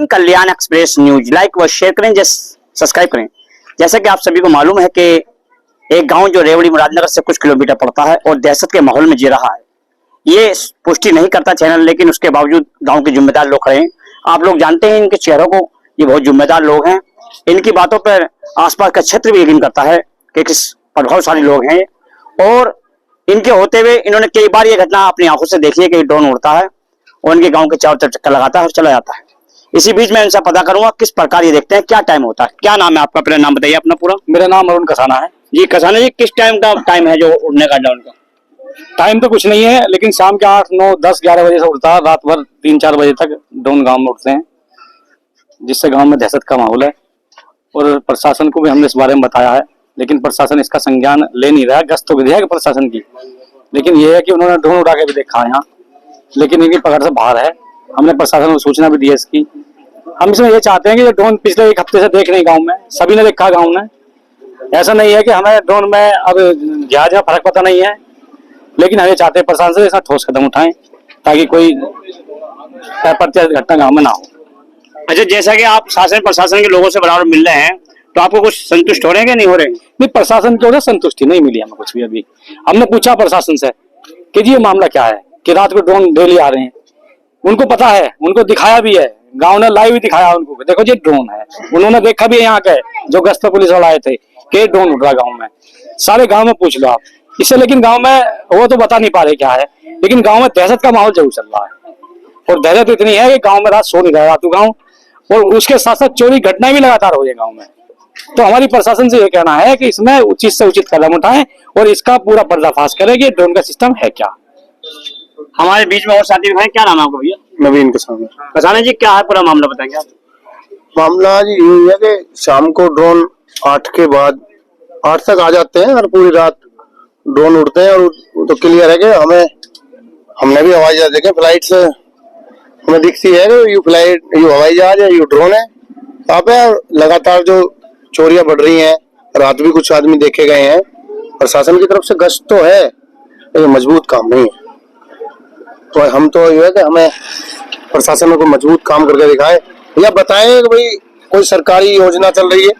कल्याण express news like व share करें, subscribe करें। जैसा कि आप सभी को मालूम है कि एक गांव जो रेवड़ी मुरादनगर से कुछ किलोमीटर पड़ता है और दहशत के माहौल में जी रहा है, ये पुष्टि नहीं करता चैनल, लेकिन उसके बावजूद गांव के जिम्मेदार लोग खड़े हैं। आप लोग जानते हैं इनके चेहरों को, ये बहुत जिम्मेदार लोग हैं। इनकी बातों पर आसपास का क्षेत्र भी यकीन करता है कि किस प्रभावशाली लोग हैं, और इनके होते हुए इन्होंने कई बार ये घटना अपनी आंखों से देखी है कि ड्रोन उड़ता है और इनके गांव के चारों तरफ चक्कर लगाता है और चला जाता है। इसी बीच में इनसे पता करूंगा किस प्रकार ये देखते हैं, क्या टाइम होता है। क्या नाम है आपका? पहले नाम बताइए अपना पूरा। मेरा नाम अरुण कसाना है जी कसाना जी, किस टाइम का टाइम है जो उड़ने का ड्रोन का? टाइम तो कुछ नहीं है, लेकिन शाम के 8, 9, 10, 11 बजे से उड़ता है। रात भर 3-4 बजे तक ड्रोन गांव में उड़ते हैं, जिससे गांव में दहशत का माहौल है। और प्रशासन को भी हमने इस बारे में बताया है, लेकिन प्रशासन इसका संज्ञान ले नहीं रहा है। गश्त तो विधि है प्रशासन की, लेकिन ये है कि उन्होंने ड्रोन उड़ा के भी देखा है यहाँ, लेकिन इनकी पकड़ से बाहर है। हमने प्रशासन को सूचना भी दी है इसकी। हम इसमें ये चाहते हैं कि ड्रोन पिछले 1 हफ्ते से देख रहे गांव में, सभी ने देखा गांव में। ऐसा नहीं है कि हमें ड्रोन में अब जहाज में फर्क पता नहीं है, लेकिन हम ये चाहते हैं प्रशासन से इसका ठोस कदम उठाएं ताकि कोई अप्रत्याशित घटना गाँव में ना हो। अच्छा, जैसा कि आप शासन प्रशासन के लोगों से बराबर मिल रहे हैं, तो आपको कुछ संतुष्ट हो रहे हैं कि नहीं हो रहे? नहीं, प्रशासन की ओर से संतुष्टि नहीं मिली हमें कुछ भी। अभी हमने पूछा प्रशासन से कि जी ये मामला क्या है कि रात को ड्रोन डेली आ रहे हैं। उनको पता है, उनको दिखाया भी है, गांव ने लाइव भी दिखाया उनको, देखो जी ड्रोन है। उन्होंने देखा भी है यहाँ के जो गश्त पुलिस वाले आए थे कि ड्रोन उड़ रहा गाँव में। सारे गाँव में पूछ लो आप इससे, लेकिन गाँव में वो तो बता नहीं पा रहे क्या है, लेकिन गाँव में दहशत का माहौल जरूर चल रहा है। और दहशत इतनी है कि गाँव में रात सो नहीं रहा रातों गाँव, और उसके साथ साथ चोरी घटनाएं भी लगातार हो रही है गाँव में। तो हमारी प्रशासन से ये कहना है कि इसमें उचित से उचित कदम उठाएं और इसका पूरा पर्दाफाश करें कि ड्रोन का सिस्टम है क्या। हमारे बीच में और साथी भाई, क्या नाम है आपका भैया? नवीन कसाना। कसाना जी, क्या है पूरा मामला बताएंगे आप? मामला जी ये है कि शाम को ड्रोन 8 के बाद 8 तक आ जाते हैं और पूरी रात ड्रोन उड़ते हैं। और तो क्लियर है कि हमने भी हवाई जहाज देखे, फ्लाइट से हमें दिखती है कि यू हवाई जहाज है, यू ड्रोन है। वहाँ पे लगातार जो चोरियां बढ़ रही हैं, रात भी कुछ आदमी देखे गए हैं। प्रशासन की तरफ से गश्त तो है, लेकिन मजबूत काम नहीं है। तो हम तो ये है कि हमें प्रशासन में कोई मजबूत काम करके दिखाए या बताएं कि भाई कोई सरकारी योजना चल रही है।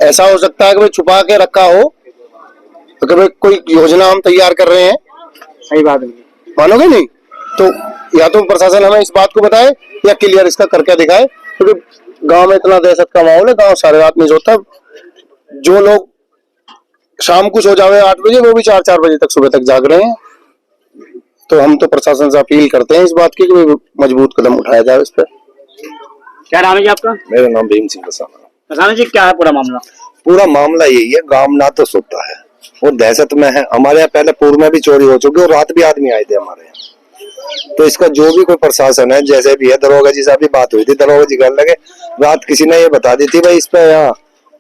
ऐसा हो सकता है कि भाई छुपा के रखा हो, तो कि भाई कोई योजना हम तैयार कर रहे हैं, सही बात है, मानोगे नहीं? तो या तो प्रशासन हमें इस बात को बताए या क्लियर इसका करके दिखाए, क्योंकि गांव में इतना दहशत का माहौल है। गांव सारे रात नहीं सोता। जो लोग शाम को सो जावे 8 बजे, वो भी 4-4 बजे तक सुबह तक जाग रहे हैं। तो हम तो प्रशासन से अपील करते हैं इस बात की कि मजबूत कदम उठाया जाए इस पर। क्या नाम है जी आपका? मेरा नाम भीम सिंह कसाना। कसाना जी, क्या है पूरा मामला? पूरा मामला यही है, गांव ना तो सोता है और दहशत में है। हमारे यहाँ पहले पूर्व में भी चोरी हो चुकी और रात भी आदमी आए थे हमारे यहाँ। तो इसका जो भी कोई प्रशासन है, जैसे भी है, दरोगा जी से भी बात हुई थी, दरोगा जी कहने लगे रात किसी ने ये बता दी थी भाई इस पे यहाँ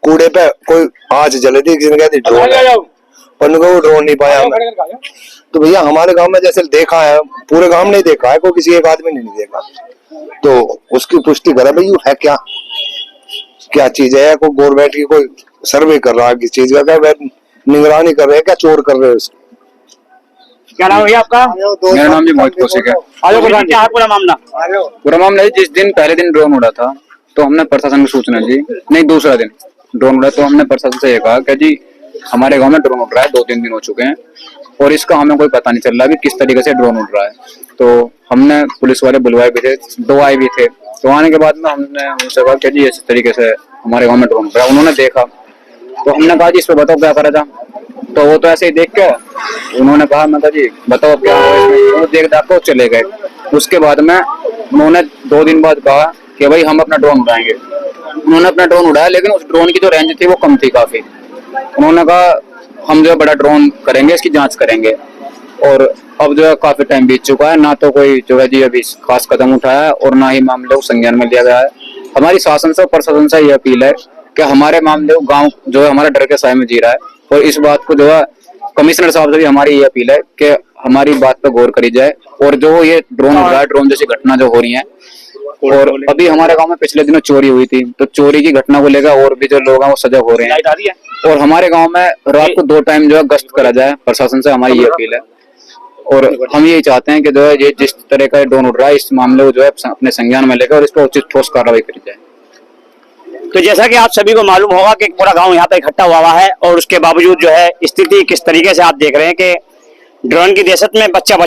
कूड़े पे कोई आँच जले थी, किसी ने कहा थी ड्रोन है, पर वो ड्रोन नहीं पाया हमें। तो भैया हमारे गांव में जैसे देखा है, पूरे गांव ने देखा है, कोई किसी एक आदमी ने नहीं देखा। तो उसकी पुष्टि करे भाई है क्या चीज है, कोई गवर्नमेंट की कोई सर्वे कर रहा है किस चीज का, क्या निगरानी कर रहे हैं, क्या चोर कर रहे हैं उसको। क्या नाम है आपका? मेरा नाम जी मोहित कौशिक है। क्या है पूरा मामला? पूरा मामला जिस दिन पहले दिन ड्रोन उड़ा था, तो हमने प्रशासन को सूचना दी। नहीं, दूसरा दिन ड्रोन उड़ा तो हमने प्रशासन से ये कहा कि जी हमारे गांव में ड्रोन उड़ रहा है, 2-3 दिन हो चुके हैं और इसका हमें कोई पता नहीं चल रहा है किस तरीके से ड्रोन उड़ रहा है। तो हमने पुलिस वाले बुलवाए भी थे, 2 आए भी थे। तो आने के बाद में हमने उनसे कहा कि जी इस तरीके से हमारे गाँव में ड्रोन उड़ रहा है। उन्होंने देखा तो हमने कहा जी इस पे बताओ क्या करा था। तो वो तो ऐसे ही देख के उन्होंने कहा, मैं कहा जी बताओ क्या है। वो देख दाख चले गए। उसके बाद में उन्होंने 2 दिन बाद कहा कि भाई हम अपना ड्रोन उड़ाएंगे। उन्होंने अपना ड्रोन उड़ाया, लेकिन उस ड्रोन की जो रेंज थी वो कम थी काफी। उन्होंने कहा हम जो है बड़ा ड्रोन करेंगे, इसकी जांच करेंगे। और अब जो है काफी टाइम बीत चुका है, ना तो कोई जो है जी अभी खास कदम उठाया है और ना ही मामले को संज्ञान में लिया गया है। हमारी शासन से और प्रशासन से यह अपील है कि हमारे मामले को गाँव जो है हमारा डर के साए में जी रहा है, और इस बात को जो है कमिश्नर साहब से भी हमारी ये अपील है कि हमारी बात पर गौर करी जाए। और जो ये ड्रोन हो रहा है, ड्रोन जैसी घटना जो हो रही है, और अभी हमारे गांव में पिछले दिनों चोरी हुई थी, तो चोरी की घटना को लेकर और भी जो लोग हैं वो सजग हो रहे हैं। और हमारे गांव में रात को 2 टाइम जो है गश्त करा जाए, प्रशासन से हमारी ये अपील है। और हम यही चाहते हैं कि जो है ये जिस तरह का ड्रोन उड़ रहा है इस मामले को जो है अपने संज्ञान में लेकर और इस पर उचित ठोस कार्रवाई करी जाए। तो जैसा कि आप सभी को मालूम होगा कि पूरा गांव यहाँ पे इकट्ठा हुआ है और उसके बावजूद जो है स्थिति किस तरीके से आप देख रहे हैं कि ड्रोन की दहशत में बच्चा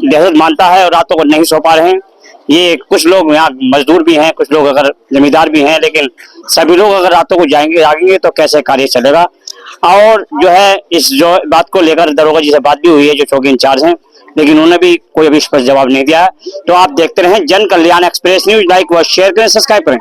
दहशत मानता है और रातों को नहीं सो पा रहे हैं। ये कुछ लोग यहाँ मजदूर भी हैं, कुछ लोग अगर जमींदार भी हैं, लेकिन सभी लोग अगर रातों को जागेंगे तो कैसे कार्य चलेगा। और जो है इस जो बात को लेकर दरोगा जी से बात भी हुई है जो चौकी इंचार्ज हैं, लेकिन उन्होंने भी कोई अभी स्पष्ट जवाब नहीं दिया है। तो आप देखते रहें जन कल्याण एक्सप्रेस न्यूज, लाइक व शेयर करें, सब्सक्राइब करें।